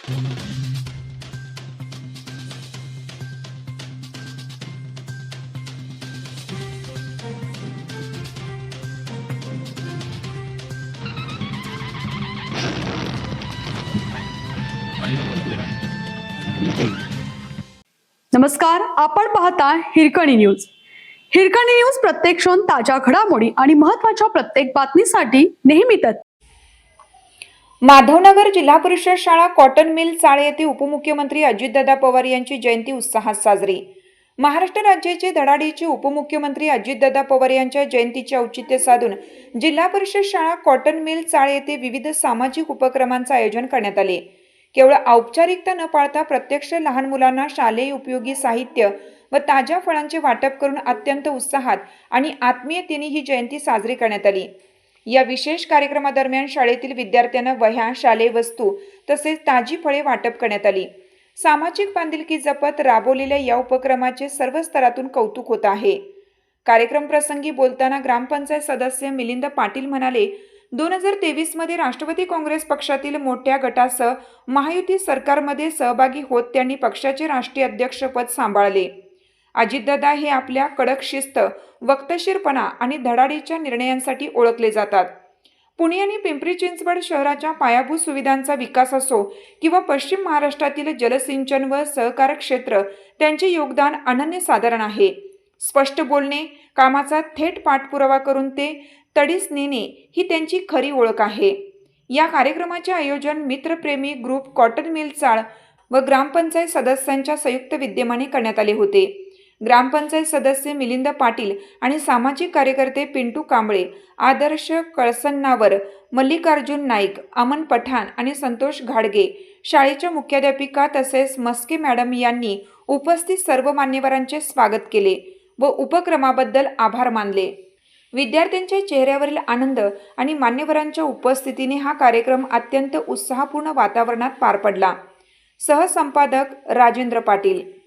नमस्कार, आपण पाहता हिरकणी न्यूज. हिरकणी न्यूज प्रत्येक क्षण ताज्या घडामोडी आणि महत्त्वाच्या प्रत्येक बातमीसाठी नेहमी तत्पर. माधवनगर जिल्हा परिषद शाळा कॉटन मिल चाळ येथे उपमुख्यमंत्री अजितदादा पवार यांची जयंती उत्साहात साजरी. महाराष्ट्र राज्याचे धडाडीचे उपमुख्यमंत्री अजितदादा पवार यांच्या जयंतीचे औचित्य साधून जिल्हा परिषद शाळा कॉटन मिल चाळ येथे विविध सामाजिक उपक्रमांचे आयोजन करण्यात आले. केवळ औपचारिकता न पाळता प्रत्यक्ष लहान मुलांना शालेय उपयोगी साहित्य व ताज्या फळांचे वाटप करून अत्यंत उत्साहात आणि आत्मीयतेने ही जयंती साजरी करण्यात आली. या विशेष कार्यक्रमादरम्यान शाळेतील विद्यार्थ्यांना वह्या, शालेय वस्तू तसेच ताजी फळे वाटप करण्यात आली. सामाजिक बांधिलकी जपत राबवलेल्या या उपक्रमाचे सर्व स्तरातून कौतुक होत आहे. कार्यक्रम प्रसंगी बोलताना ग्रामपंचायत सदस्य मिलिंद पाटील म्हणाले, 2023 मध्ये राष्ट्रवादी काँग्रेस पक्षातील मोठ्या गटासह महायुती सरकारमध्ये सहभागी होत त्यांनी पक्षाचे राष्ट्रीय अध्यक्षपद सांभाळले. अजितदादा हे आपल्या कडक शिस्त, वक्तशीरपणा आणि धडाडीच्या निर्णयांसाठी ओळखले जातात. पुणे आणि पिंपरी चिंचवड शहराच्या पायाभूत सुविधांचा विकास असो किंवा पश्चिम महाराष्ट्रातील जलसिंचन व सहकार क्षेत्र, त्यांचे योगदान अनन्यसाधारण आहे. स्पष्ट बोलणे, कामाचा थेट पाठपुरावा करून ते तडीस नेणे ही त्यांची खरी ओळख आहे. या कार्यक्रमाचे आयोजन मित्रप्रेमी ग्रुप कॉटन मिल चाळ व ग्रामपंचायत सदस्यांच्या संयुक्त विद्यमाने करण्यात आले होते. ग्रामपंचायत सदस्य मिलिंद पाटील आणि सामाजिक कार्यकर्ते पिंटू कांबळे, आदर्श कळसन्नावर, मल्लिकार्जुन नाईक, अमन पठाण आणि संतोष घाडगे, शाळेच्या मुख्याध्यापिका तसेच मस्के मॅडम यांनी उपस्थित सर्व मान्यवरांचे स्वागत केले व उपक्रमाबद्दल आभार मानले. विद्यार्थ्यांच्या चेहऱ्यावरील आनंद आणि मान्यवरांच्या उपस्थितीने हा कार्यक्रम अत्यंत उत्साहपूर्ण वातावरणात पार पडला. सहसंपादक राजेंद्र पाटील.